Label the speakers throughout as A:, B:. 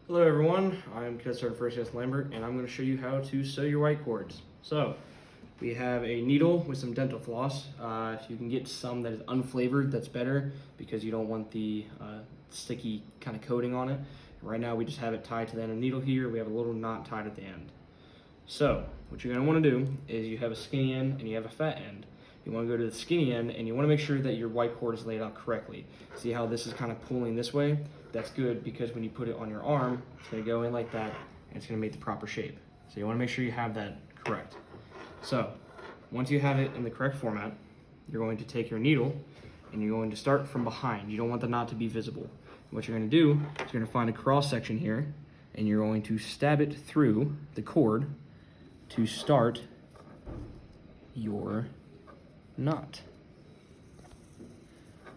A: Hello everyone, I'm Cadet Sergeant First S. Lambert, and I'm going to show you how to sew your white cords. So, we have a needle with some dental floss. If you can get some that is unflavored, that's better because you don't want the sticky kind of coating on it. Right now we just have it tied to the end of the needle here. We have a little knot tied at the end. So, what you're going to want to do is you have a skinny end and you have a fat end. You want to go to the skinny end and you want to make sure that your white cord is laid out correctly. See how this is kind of pulling this way? That's good because when you put it on your arm, it's going to go in like that and it's going to make the proper shape. So you want to make sure you have that correct. So once you have it in the correct format, you're going to take your needle and you're going to start from behind. You don't want the knot to be visible. What you're going to do is you're going to find a cross section here and you're going to stab it through the cord to start your knot.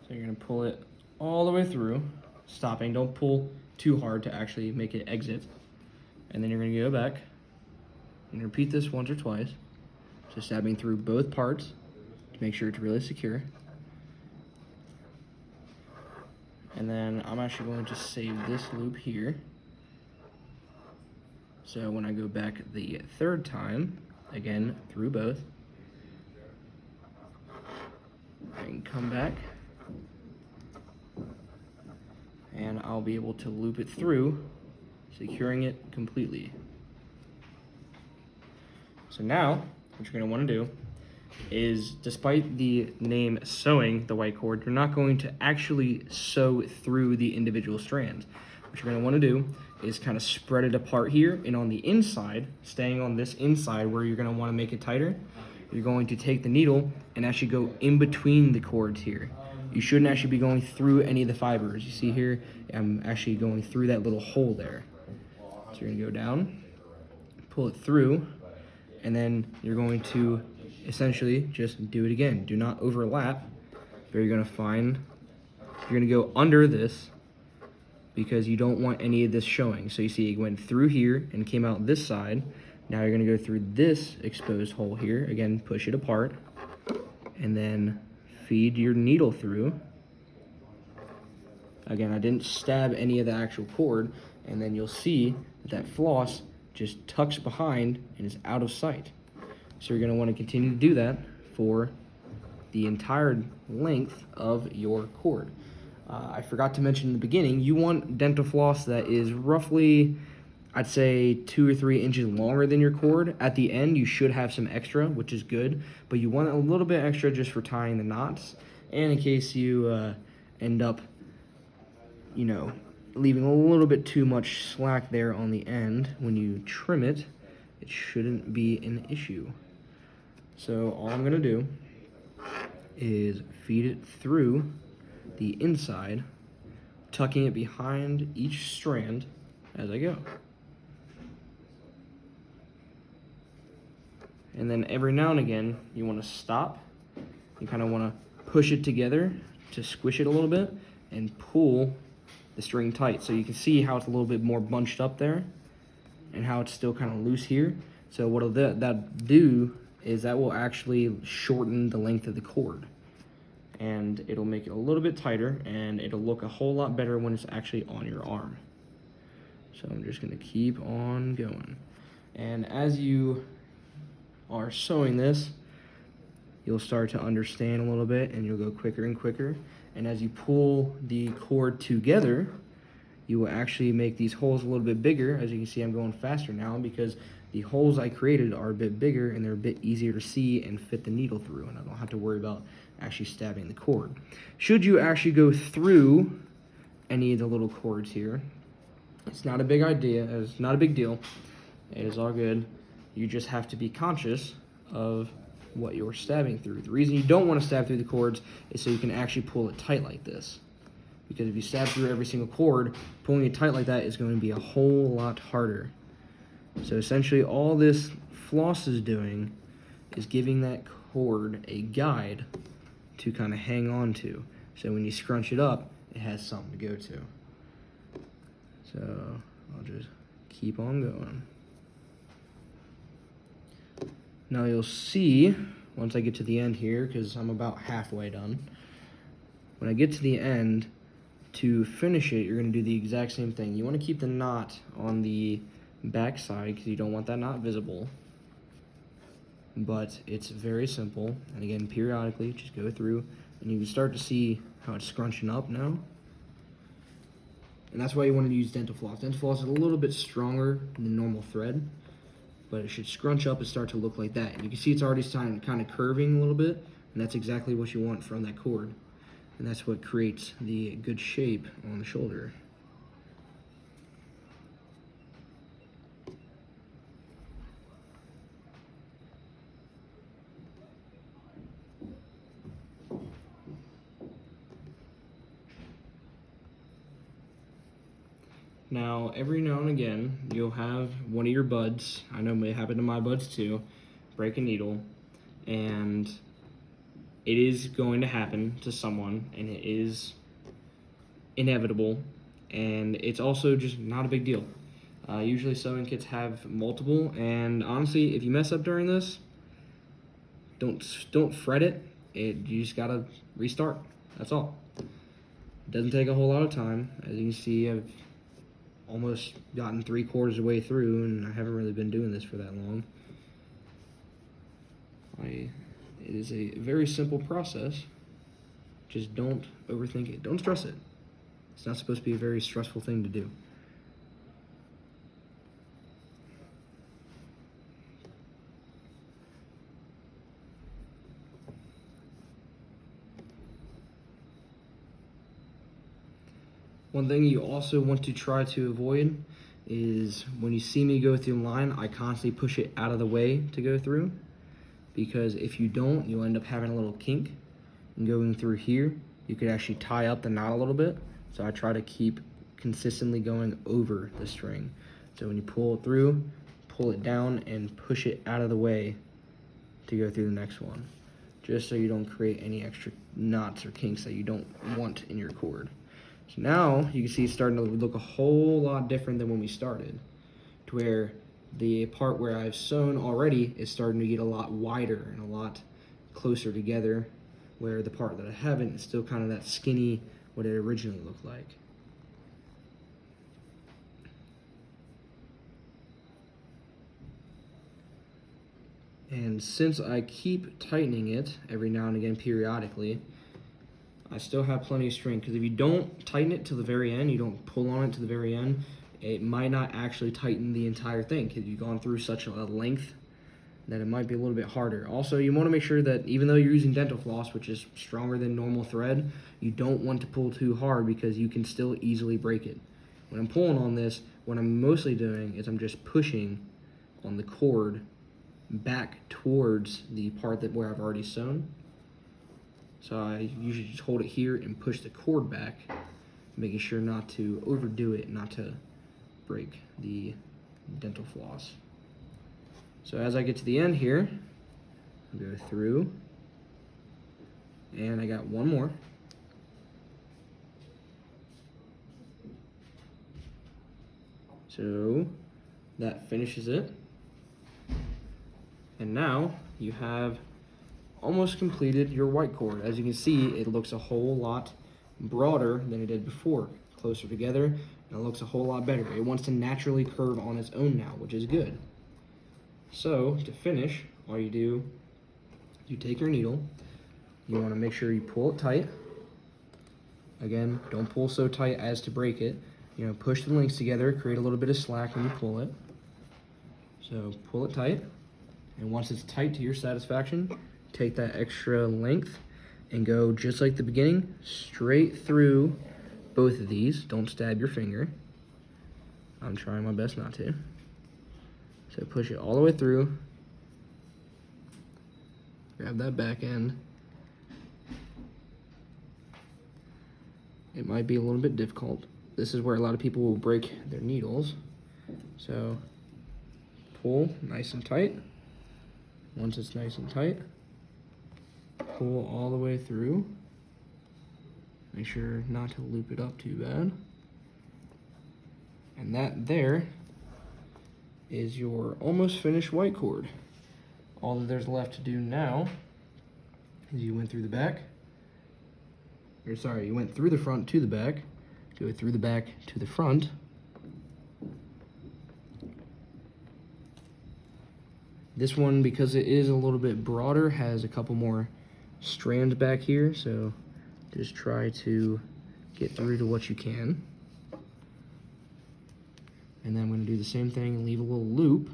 A: So you're going to pull it all the way through, stopping. Don't pull too hard to actually make it exit. And then you're going to go back and repeat this once or twice. So stabbing through both parts to make sure it's really secure. And then I'm actually going to save this loop here. So when I go back the third time, again through both, I can come back and I'll be able to loop it through, securing it completely. So now, what you're going to want to do is, despite the name sewing the white cord, you're not going to actually sew through the individual strands. What you're going to want to do is kind of spread it apart here, and on the inside, staying on this inside where you're going to want to make it tighter, you're going to take the needle and actually go in between the cords here. You shouldn't actually be going through any of the fibers. You see here, I'm actually going through that little hole there. So you're going to go down, pull it through, and then you're going to essentially just do it again. Do not overlap, but you're going to go under this because you don't want any of this showing. So you see it went through here and came out this side. Now you're going to go through this exposed hole here. Again, push it apart and then feed your needle through. Again, I didn't stab any of the actual cord, and then you'll see that floss just tucks behind and is out of sight. So you're going to want to continue to do that for the entire length of your cord. I forgot to mention in the beginning, you want dental floss that is roughly, I'd say 2 or 3 inches longer than your cord. At the end, you should have some extra, which is good, but you want a little bit extra just for tying the knots, and in case you end up, leaving a little bit too much slack there on the end. When you trim it, it shouldn't be an issue. So all I'm gonna do is feed it through the inside, tucking it behind each strand as I go. And then every now and again, you want to stop. You kind of want to push it together to squish it a little bit and pull the string tight. So you can see how it's a little bit more bunched up there and how it's still kind of loose here. So what that do is that will actually shorten the length of the cord. And it'll make it a little bit tighter, and it'll look a whole lot better when it's actually on your arm. So I'm just going to keep on going. And as you are sewing this, you'll start to understand a little bit, and you'll go quicker and quicker. And as you pull the cord together, you will actually make these holes a little bit bigger. As you can see, I'm going faster now because the holes I created are a bit bigger and they're a bit easier to see and fit the needle through, and I don't have to worry about actually stabbing the cord. Should you actually go through any of the little cords here, it's not a big idea, it's not a big deal. It is all good. You just have to be conscious of what you're stabbing through. The reason you don't want to stab through the cords is so you can actually pull it tight like this. Because if you stab through every single cord, pulling it tight like that is going to be a whole lot harder. So essentially all this floss is doing is giving that cord a guide to kind of hang on to. So when you scrunch it up, it has something to go to. So I'll just keep on going. Now you'll see, once I get to the end here, because I'm about halfway done, when I get to the end, to finish it, you're going to do the exact same thing. You want to keep the knot on the back side because you don't want that knot visible. But it's very simple. And again, periodically, just go through, and you can start to see how it's scrunching up now. And that's why you want to use dental floss. Dental floss is a little bit stronger than normal thread, but it should scrunch up and start to look like that. And you can see it's already starting kind of curving a little bit, and that's exactly what you want from that cord. And that's what creates the good shape on the shoulder. Now, every now and again, you'll have one of your buds, I know it may happen to my buds too, break a needle, and it is going to happen to someone, and it is inevitable, and it's also just not a big deal. Usually sewing kits have multiple, and honestly, if you mess up during this, don't fret it. You just gotta restart. That's all. It doesn't take a whole lot of time. As you can see, I've almost gotten 3/4 of the way through, and I haven't really been doing this for that long. It is a very simple process. Just don't overthink it. Don't stress it. It's not supposed to be a very stressful thing to do. One thing you also want to try to avoid is when you see me go through the line, I constantly push it out of the way to go through, because if you don't, you'll end up having a little kink. And going through here, you could actually tie up the knot a little bit. So I try to keep consistently going over the string. So when you pull it through, pull it down and push it out of the way to go through the next one, just so you don't create any extra knots or kinks that you don't want in your cord. So now you can see it's starting to look a whole lot different than when we started, to where the part where I've sewn already is starting to get a lot wider and a lot closer together, where the part that I haven't is still kind of that skinny, what it originally looked like. And since I keep tightening it every now and again periodically, I still have plenty of string, because if you don't tighten it to the very end, you don't pull on it to the very end, it might not actually tighten the entire thing, because you've gone through such a length that it might be a little bit harder. Also, you want to make sure that even though you're using dental floss, which is stronger than normal thread, you don't want to pull too hard, because you can still easily break it. When I'm pulling on this, what I'm mostly doing is I'm just pushing on the cord back towards the part where I've already sewn. So I usually just hold it here and push the cord back, making sure not to overdo it, not to break the dental floss. So as I get to the end here, I'll go through, and I got one more. So that finishes it. And now you have almost completed your white cord. As you can see, it looks a whole lot broader than it did before, closer together, and it looks a whole lot better. It wants to naturally curve on its own now, which is good. So to finish, all you do, you take your needle, you want to make sure you pull it tight. Again, don't pull so tight as to break it. You know, push the links together, create a little bit of slack when you pull it. So pull it tight, and once it's tight to your satisfaction, take that extra length and go just like the beginning, straight through both of these. Don't stab your finger. I'm trying my best not to. So push it all the way through. Grab that back end. It might be a little bit difficult. This is where a lot of people will break their needles. So pull nice and tight. Once it's nice and tight, pull all the way through. Make sure not to loop it up too bad. And that there is your almost finished white cord. All that there's left to do now is you went through the back, or sorry, you went through the front to the back, go through the back to the front. This one, because it is a little bit broader, has a couple more strands back here, so just try to get through to what you can. And then I'm going to do the same thing and leave a little loop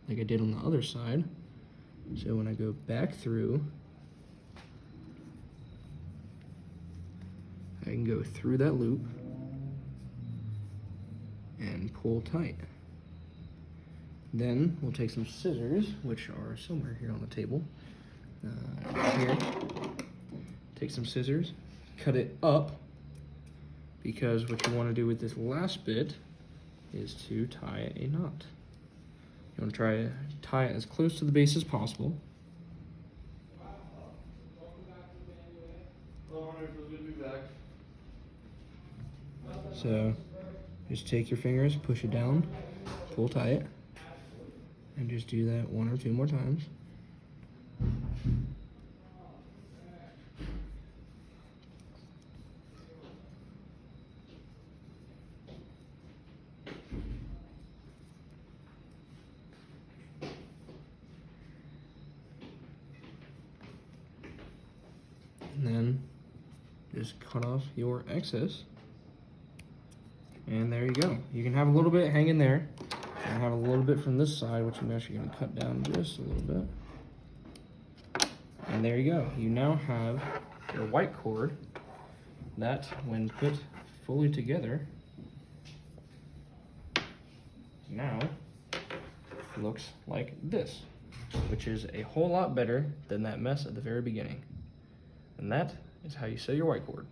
A: like I did on the other side. So when I go back through, I can go through that loop and pull tight. Then we'll take some scissors, which are somewhere here on the table. Here. Take some scissors, cut it up, because what you want to do with this last bit is to tie a knot. You want to try to tie it as close to the base as possible. So just take your fingers, push it down, pull tight, and just do that 1 or 2 more times. And then just cut off your excess. And there you go. You can have a little bit hanging there. I have a little bit from this side, which I'm actually going to cut down just a little bit. And there you go. You now have your white cord that, when put fully together, now looks like this, which is a whole lot better than that mess at the very beginning. And that is how you sew your white cord.